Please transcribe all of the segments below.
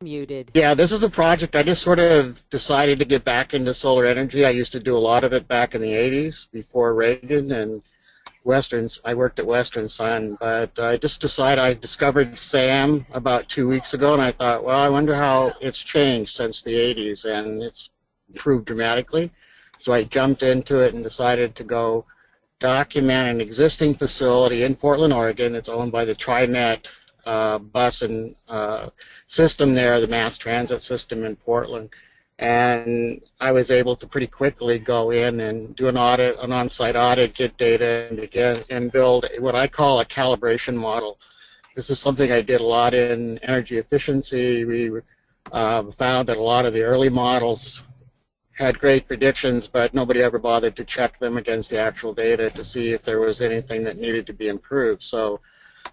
Muted. Yeah, this is a project I just sort of decided to get back into solar energy. I used to do a lot of it back in the 80s before Reagan and I worked at Western Sun, but I just decided I discovered SAM about 2 weeks ago, and I thought, well, I wonder how it's changed since the 80s, and it's improved dramatically. So I jumped into it and decided to go document an existing facility in Portland, Oregon. It's owned by the TriMet bus and system there, the mass transit system in Portland. And I was able to pretty quickly go in and do an audit, an on-site audit, get data, and begin and build what I call a calibration model. This is something I did a lot in energy efficiency. We found that a lot of the early models had great predictions, but nobody ever bothered to check them against the actual data to see if there was anything that needed to be improved. So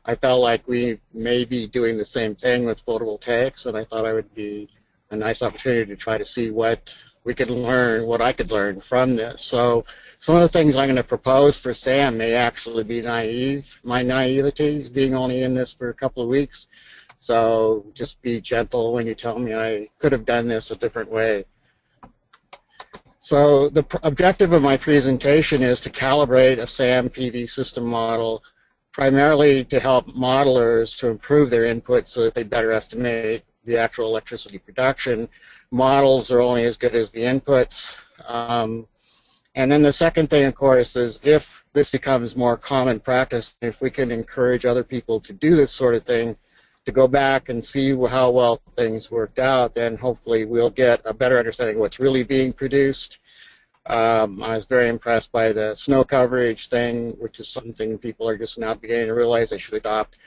I felt like we may be doing the same thing with photovoltaics, and I thought I would be a nice opportunity to try to see what we could learn, what I could learn from this. So some of the things I'm going to propose for SAM may actually be naive. My naivety is being only in this for a couple of weeks. So just be gentle when you tell me I could have done this a different way. So the objective of my presentation is to calibrate a SAM PV system model primarily to help modelers to improve their inputs so that they better estimate the actual electricity production. Models are only as good as the inputs. And then the second thing, of course, is if this becomes more common practice, if we can encourage other people to do this sort of thing, to go back and see how well things worked out, then hopefully we'll get a better understanding of what's really being produced. I was very impressed by the snow coverage thing, which is something people are just now beginning to realize they should adopt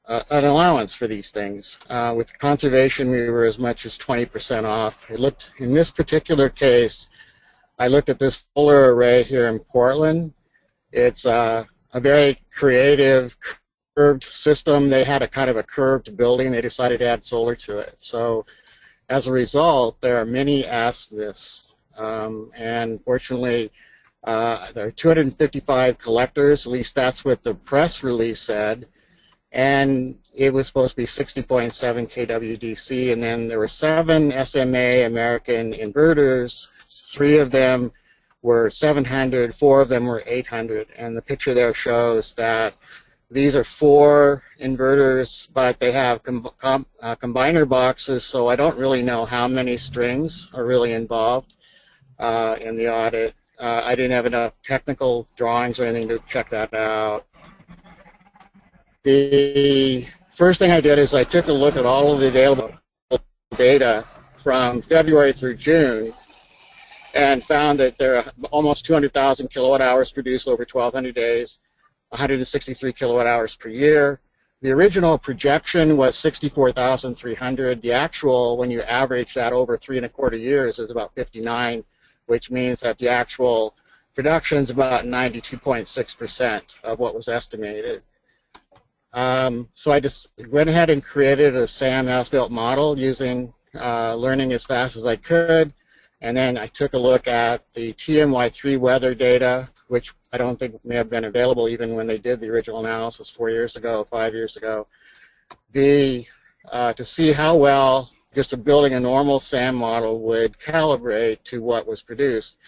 an allowance for these things. With conservation, we were as much as 20% off. It looked, in this particular case, I looked at this solar array here in Portland. It's a very creative, curved system. They had a kind of a curved building. They decided to add solar to it. So as a result, there are many azimuths. And fortunately, there are 255 collectors. At least that's what the press release said. And it was supposed to be 60.7 kWdc, and then there were 7 SMA American inverters. 3 of them were 700, 4 of them were 800, and the picture there shows that these are 4 inverters, but they have combiner boxes, so I don't really know how many strings are really involved in the audit. I didn't have enough technical drawings or anything to check that out. The first thing I did is I took a look at all of the available data from February through June and found that there are almost 200,000 kilowatt hours produced over 1,200 days, 163 kilowatt hours per year. The original projection was 64,300. The actual, when you average that over 3¼ years, is about 59, which means that the actual production is about 92.6% of what was estimated. So I just went ahead and created a SAM as-built model using learning as fast as I could, and then I took a look at the TMY3 weather data, which I don't think may have been available even when they did the original analysis 4 years ago, 5 years ago, to see how well just building a normal SAM model would calibrate to what was produced.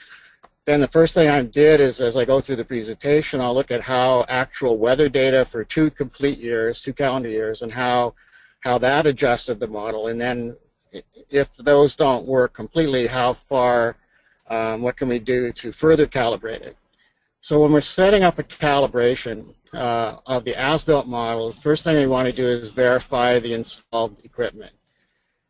Then the first thing I did is, as I go through the presentation, I'll look at how actual weather data for 2 complete years, 2 calendar years, and how that adjusted the model. And then if those don't work completely, how far, what can we do to further calibrate it? So when we're setting up a calibration of the as-built model, the first thing we want to do is verify the installed equipment.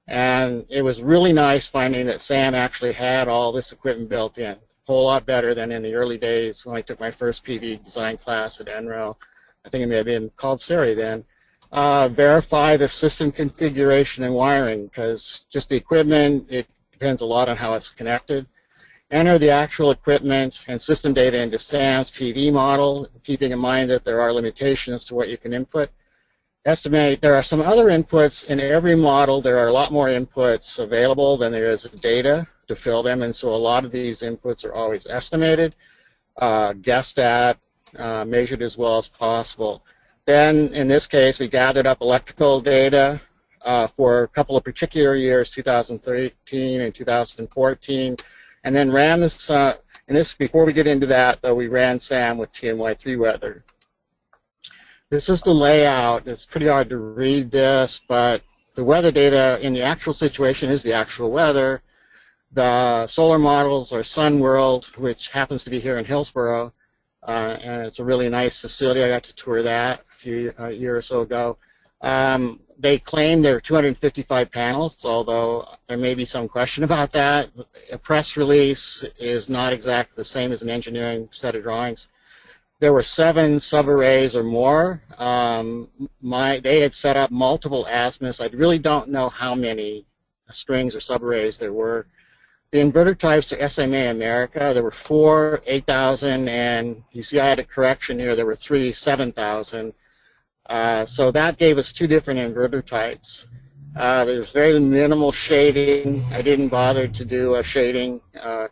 And it was really nice finding that SAM actually had all this equipment built in. Whole lot better than in the early days when I took my first PV design class at NREL. I think it may have been called SERI then. Verify the system configuration and wiring, because just the equipment, it depends a lot on how it's connected. Enter the actual equipment and system data into SAM's PV model, keeping in mind that there are limitations to what you can input. Estimate, there are some other inputs in every model. There are a lot more inputs available than there is data to fill them, and so a lot of these inputs are always estimated, guessed at, measured as well as possible. Then, in this case, we gathered up electrical data for a couple of particular years, 2013 and 2014, and then ran this, and this, before we get into that, though, we ran SAM with TMY3 weather. This is the layout. It's pretty hard to read this, but the weather data in the actual situation is the actual weather. The solar models are Sun World, which happens to be here in Hillsboro, and it's a really nice facility. I got to tour that a year or so ago. They claim there are 255 panels, although there may be some question about that. A press release is not exactly the same as an engineering set of drawings. There were 7 subarrays or more. They had set up multiple azimuths. I really don't know how many strings or subarrays there were. The inverter types are SMA America. There were 4 8,000, and you see I had a correction here. There were 3 7,000. So that gave us 2 different inverter types. There was very minimal shading. I didn't bother to do a shading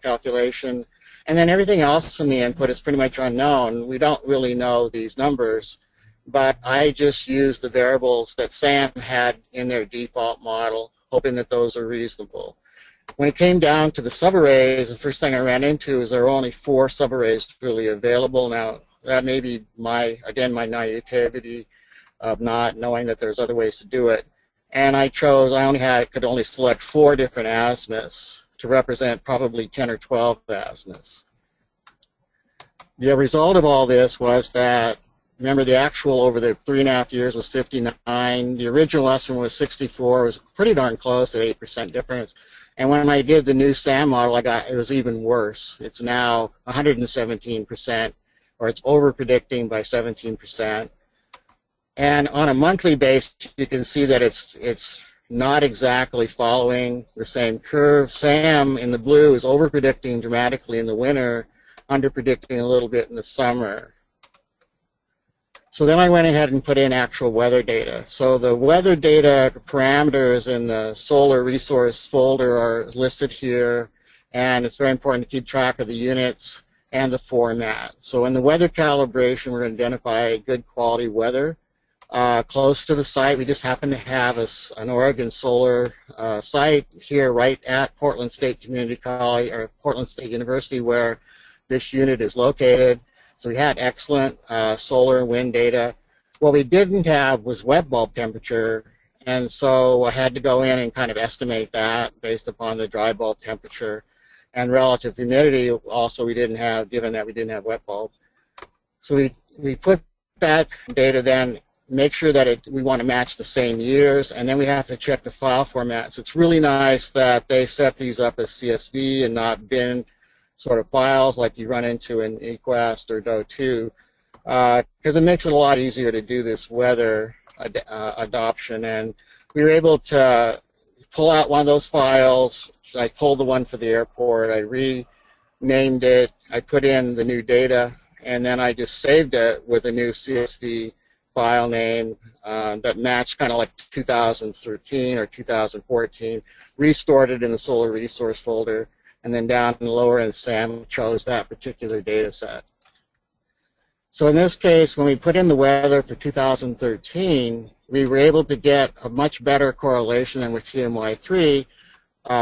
calculation. And then everything else in the input is pretty much unknown. We don't really know these numbers, but I just used the variables that SAM had in their default model, hoping that those are reasonable. When it came down to the subarrays, the first thing I ran into is there were only 4 subarrays really available. Now, that may be again, my naivety of not knowing that there's other ways to do it. And I could only select 4 different azimuths to represent probably 10 or 12 azimuths. The result of all this was that, remember, the actual over the 3.5 years was 59. The original estimate was 64. It was pretty darn close at 8% difference. And when I did the new SAM model, it was even worse. It's now 117%, or it's over-predicting by 17%. And on a monthly basis, you can see that it's not exactly following the same curve. SAM in the blue is over-predicting dramatically in the winter, under-predicting a little bit in the summer. So then I went ahead and put in actual weather data. So the weather data parameters in the solar resource folder are listed here, and it's very important to keep track of the units and the format. So in the weather calibration, we're going to identify good quality weather. Close to the site, we just happen to have an Oregon solar site here right at Portland State Community College, or Portland State University, where this unit is located. So we had excellent solar and wind data. What we didn't have was wet bulb temperature, and so I had to go in and kind of estimate that based upon the dry bulb temperature. And relative humidity also we didn't have, given that we didn't have wet bulb. So we put that data then, make sure that we want to match the same years, and then we have to check the file formats. It's really nice that they set these up as CSV and not bin sort of files like you run into in eQuest or DO2, because it makes it a lot easier to do this weather adoption. And we were able to pull out one of those files. I pulled the one for the airport, I renamed it, I put in the new data, and then I just saved it with a new CSV file name that matched kind of like 2013 or 2014, restored it in the solar resource folder, and then down in the lower end, SAM chose that particular data set. So in this case, when we put in the weather for 2013, we were able to get a much better correlation than with TMY3,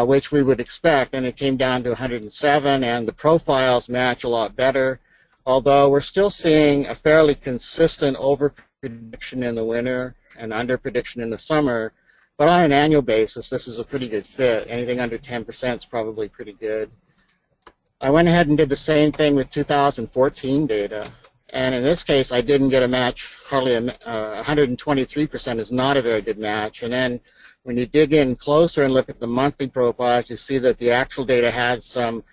which we would expect, and it came down to 107, and the profiles match a lot better, although we're still seeing a fairly consistent over-prediction in the winter and under-prediction in the summer. But on an annual basis, this is a pretty good fit. Anything under 10% is probably pretty good. I went ahead and did the same thing with 2014 data. And in this case, I didn't get a match. Hardly 123% is not a very good match. And then when you dig in closer and look at the monthly profiles, you see that the actual data had some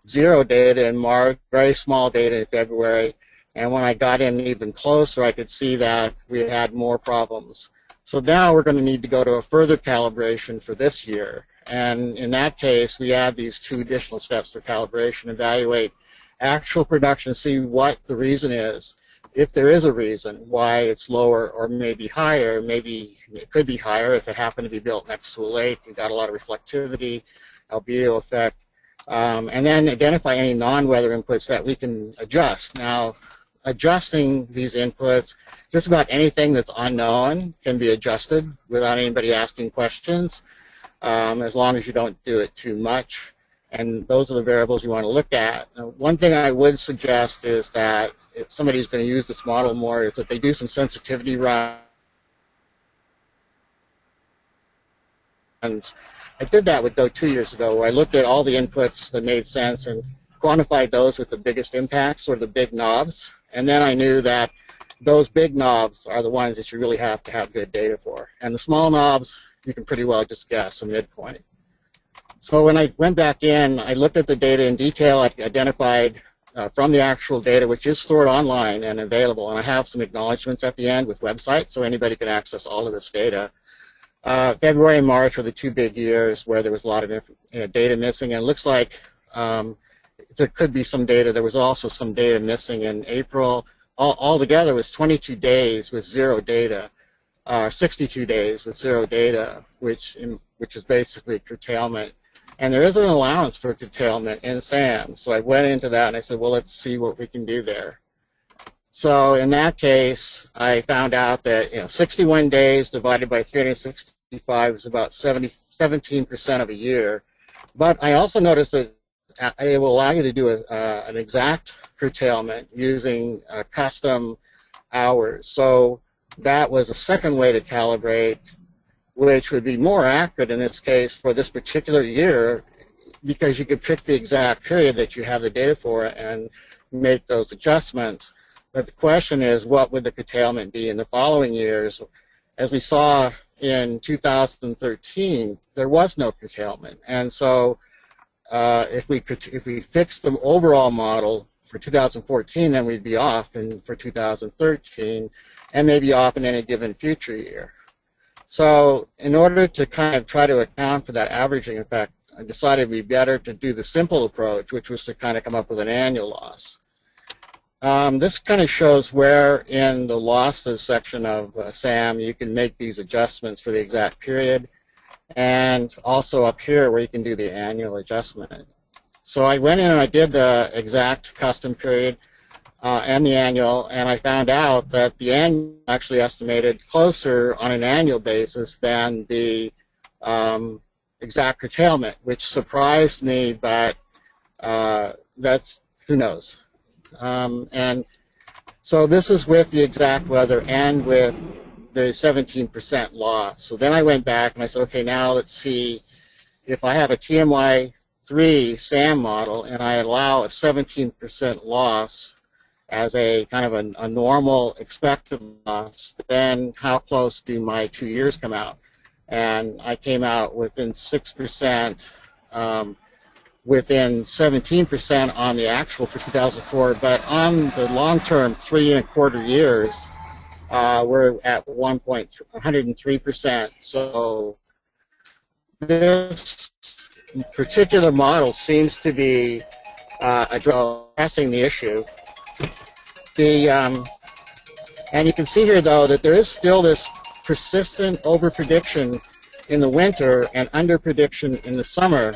zero data in March, very small data in February. And when I got in even closer, I could see that we had more problems. So now we're going to need to go to a further calibration for this year. And in that case, we add these 2 additional steps for calibration, evaluate actual production, see what the reason is. If there is a reason why it's lower or maybe higher, maybe it could be higher if it happened to be built next to a lake, you got a lot of reflectivity, albedo effect, and then identify any non-weather inputs that we can adjust. Now, adjusting these inputs. Just about anything that's unknown can be adjusted without anybody asking questions, as long as you don't do it too much. And those are the variables you want to look at. Now, one thing I would suggest is that if somebody's going to use this model more, is that they do some sensitivity runs. I did that with Go 2 years ago, where I looked at all the inputs that made sense and quantified those with the biggest impacts, or the big knobs. And then I knew that those big knobs are the ones that you really have to have good data for. And the small knobs, you can pretty well just guess a midpoint. So when I went back in, I looked at the data in detail. I identified from the actual data, which is stored online and available, and I have some acknowledgments at the end with websites, so anybody can access all of this data. February and March were the 2 big years where there was a lot of data missing, and it looks like there could be some data. There was also some data missing in April. Altogether, it was 22 days with 0 data, 62 days with 0 data, which is basically curtailment. And there is an allowance for curtailment in SAM. So I went into that and I said, well, let's see what we can do there. So in that case, I found out that 61 days divided by 365 is about 17% of a year. But I also noticed that it will allow you to do an exact curtailment using custom hours. So that was a second way to calibrate, which would be more accurate in this case for this particular year, because you could pick the exact period that you have the data for and make those adjustments. But the question is, what would the curtailment be in the following years? As we saw in 2013, there was no curtailment. And so if we fixed the overall model for 2014, then we'd be off for 2013 and maybe off in any given future year. So in order to kind of try to account for that averaging effect, I decided it would be better to do the simple approach, which was to kind of come up with an annual loss. This kind of shows where in the losses section of SAM you can make these adjustments for the exact period, and also up here where you can do the annual adjustment. So I went in and I did the exact custom period and the annual, and I found out that the annual actually estimated closer on an annual basis than the exact curtailment, which surprised me, but that's, who knows. And so this is with the exact weather and with the 17% loss. So then I went back and I said, okay, now let's see if I have a TMY3 SAM model and I allow a 17% loss as a kind of a normal expected loss, then how close do my 2 years come out? And I came out within 6%, within 17% on the actual for 2004, but on the long-term 3¼ years, we're at 103%. So this particular model seems to be addressing the issue. And you can see here, though, that there is still this persistent over-prediction in the winter and under-prediction in the summer.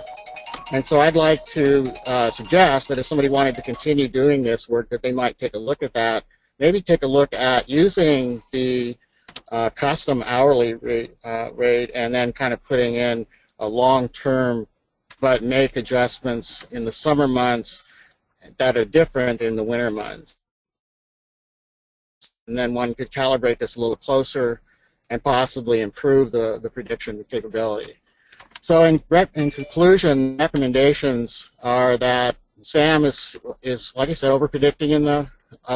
And so I'd like to suggest that if somebody wanted to continue doing this work, that they might take a look at that. Maybe take a look at using the custom hourly rate and then kind of putting in a long-term, but make adjustments in the summer months that are different in the winter months. And then one could calibrate this a little closer and possibly improve the prediction capability. So in conclusion, recommendations are that SAM is like I said, over-predicting a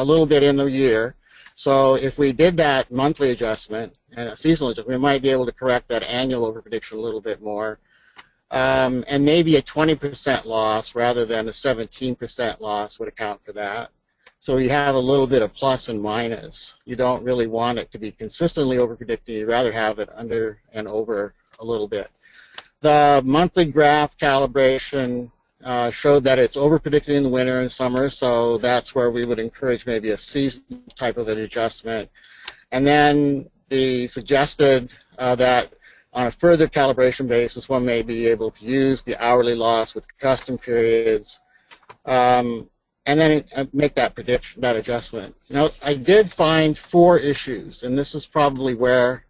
little bit in the year. So if we did that monthly adjustment and a seasonal adjustment, we might be able to correct that annual over-prediction a little bit more. And maybe a 20% loss rather than a 17% loss would account for that. So you have a little bit of plus and minus. You don't really want it to be consistently over-predicting. You'd rather have it under and over a little bit. The monthly graph calibration showed that it's over-predicted in the winter and summer, so that's where we would encourage maybe a seasonal type of an adjustment. And then the suggested that on a further calibration basis, one may be able to use the hourly loss with custom periods. and then make that prediction, that adjustment. Now, I did find 4 issues, and this is probably where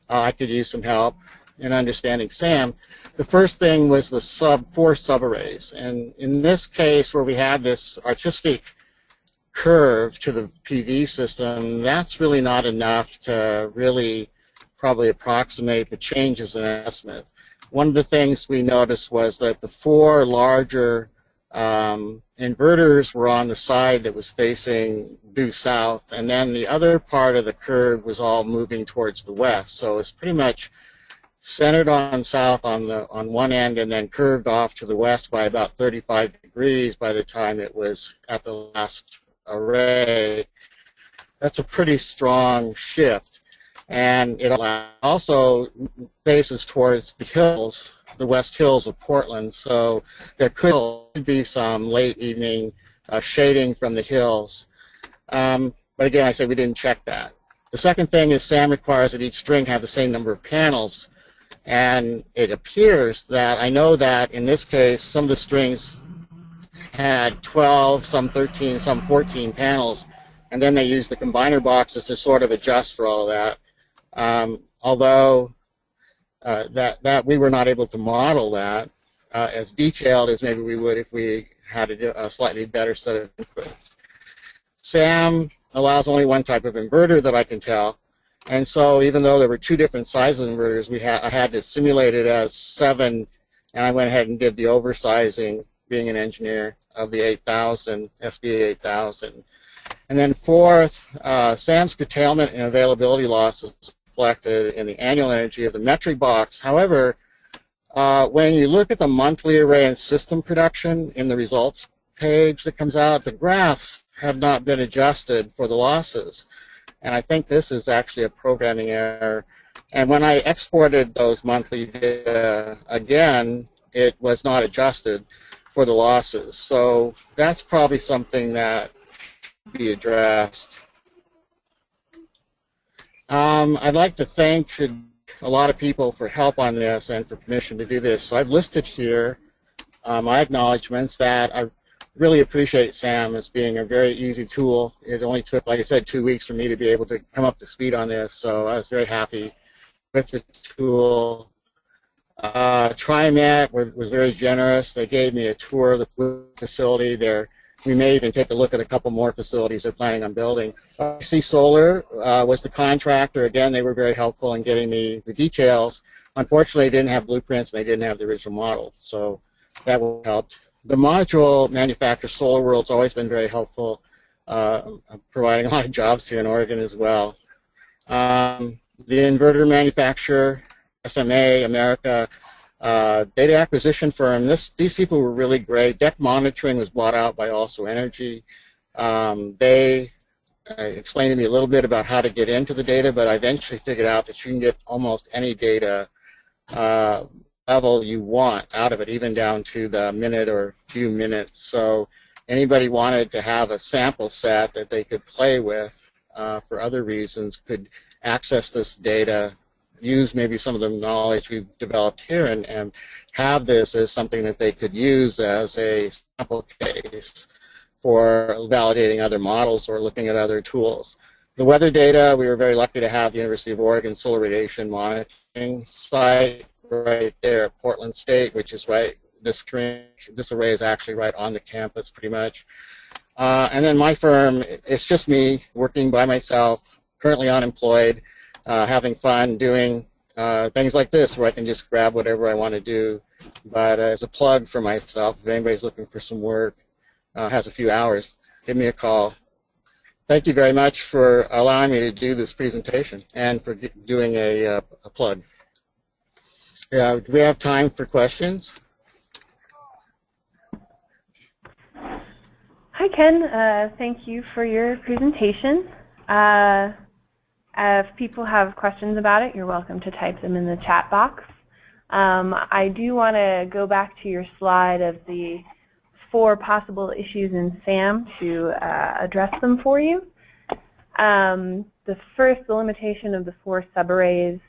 I could use some help in understanding SAM. The first thing was the 4 subarrays, and in this case where we had this artistic curve to the PV system, that's really not enough to really probably approximate the changes in azimuth. One of the things we noticed was that the 4 larger inverters were on the side that was facing due south, and then the other part of the curve was all moving towards the west. So it's pretty much centered on south on one end and then curved off to the west by about 35 degrees by the time it was at the last array. That's a pretty strong shift, and it also faces towards the hills, the west hills of Portland, so there could be some late evening shading from the hills. But again, I say we didn't check that. The second thing is SAM requires that each string have the same number of panels, and it appears that, I know that in this case some of the strings had 12, some 13, some 14 panels, and then they used the combiner boxes to sort of adjust for all of that. Although that we were not able to model that as detailed as maybe we would if we had a slightly better set of inputs. SAM allows only one type of inverter that I can tell, and so even though there were 2 different sizes of inverters, I had to simulate it as 7, and I went ahead and did the oversizing, being an engineer, of the 8000, SBA 8000. And then fourth, SAM's curtailment and availability loss is reflected in the annual energy of the metric box. However, when you look at the monthly array and system production in the results page that comes out, the graphs have not been adjusted for the losses. And I think this is actually a programming error. And when I exported those monthly data again, it was not adjusted for the losses. So that's probably something that should be addressed. I'd like to thank a lot of people for help on this and for permission to do this. So I've listed here my acknowledgments that I really appreciate SAM as being a very easy tool. It only took, like I said, 2 weeks for me to be able to come up to speed on this, so I was very happy with the tool. TriMet was very generous. They gave me a tour of the facility there. We may even take a look at a couple more facilities they're planning on building. RC Solar was the contractor. Again, they were very helpful in getting me the details. Unfortunately, they didn't have blueprints and they didn't have the original model, so that helped. The module manufacturer, SolarWorld's always been very helpful, providing a lot of jobs here in Oregon as well. The inverter manufacturer, SMA America, data acquisition firm, these people were really great. Deck Monitoring was bought out by Also Energy. They explained to me a little bit about how to get into the data, but I eventually figured out that you can get almost any data level you want out of it, even down to the minute or few minutes. So anybody wanted to have a sample set that they could play with for other reasons could access this data, use maybe some of the knowledge we've developed here, and have this as something that they could use as a sample case for validating other models or looking at other tools. The weather data, we were very lucky to have the University of Oregon Solar Radiation Monitoring site right there at Portland State, which is right, this array is actually right on the campus pretty much. And then my firm, it's just me working by myself, currently unemployed, having fun doing things like this where I can just grab whatever I want to do. But as a plug for myself, if anybody's looking for some work, has a few hours, give me a call. Thank you very much for allowing me to do this presentation and for doing a plug. Do we have time for questions? Hi, Ken. Thank you for your presentation. If people have questions about it, you're welcome to type them in the chat box. I do want to go back to your slide of the 4 possible issues in SAM to address them for you. The first, the limitation of the 4 subarrays,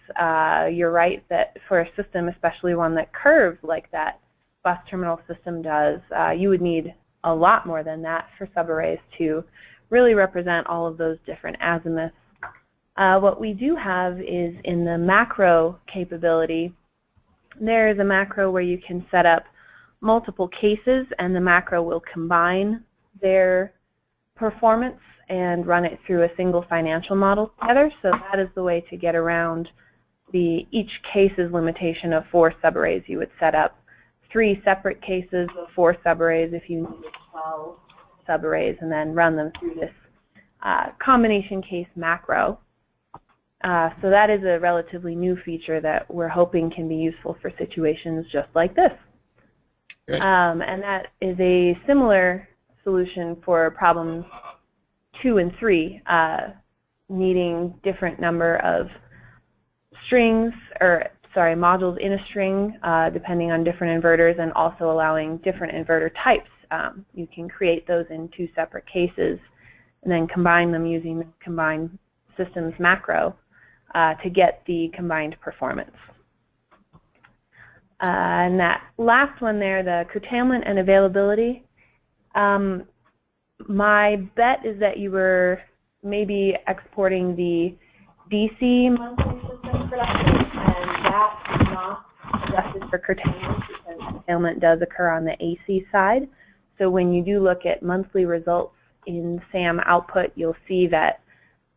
you're right that for a system, especially one that curves like that bus terminal system does, you would need a lot more than that for subarrays to really represent all of those different azimuths. What we do have is in the macro capability, there is a macro where you can set up multiple cases, and the macro will combine their performance and run it through a single financial model together. So that is the way to get around each case's limitation of 4 subarrays. You would set up 3 separate cases of 4 subarrays if you needed 12 subarrays, and then run them through this combination case macro. So that is a relatively new feature that we're hoping can be useful for situations just like this. And that is a similar solution for problems 2 and 3, needing different number of modules in a string, depending on different inverters, and also allowing different inverter types. You can create those in 2 separate cases and then combine them using the combined systems macro to get the combined performance. And that last one there, the curtailment and availability, my bet is that you were maybe exporting the DC monthly system production, and that is not adjusted for curtailment because curtailment does occur on the AC side. So when you do look at monthly results in SAM output, you'll see that,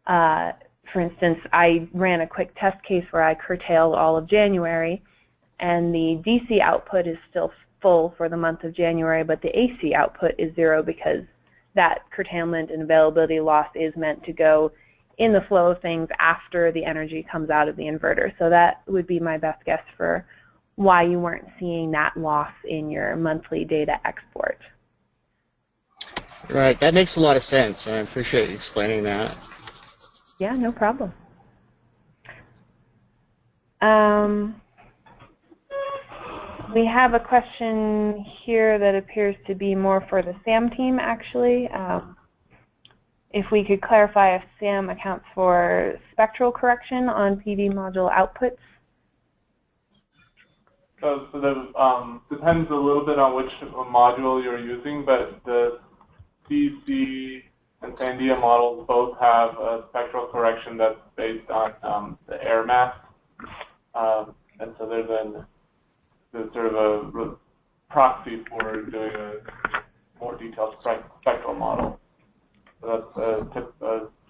for instance, I ran a quick test case where I curtailed all of January, and the DC output is still full for the month of January, but the AC output is 0 because that curtailment and availability loss is meant to go in the flow of things after the energy comes out of the inverter. So that would be my best guess for why you weren't seeing that loss in your monthly data export. Right, that makes a lot of sense, and I appreciate you explaining that. Yeah, no problem. We have a question here that appears to be more for the SAM team, actually. If we could clarify if SAM accounts for spectral correction on PV module outputs. So that depends a little bit on which module you're using, but the CC and Sandia models both have a spectral correction that's based on the air mass. And so there's sort of a proxy for doing a more detailed spectral model. So that's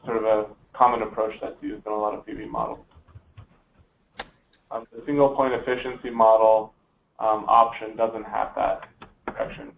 sort of a common approach that's used in a lot of PV models. The single point efficiency model option doesn't have that correction.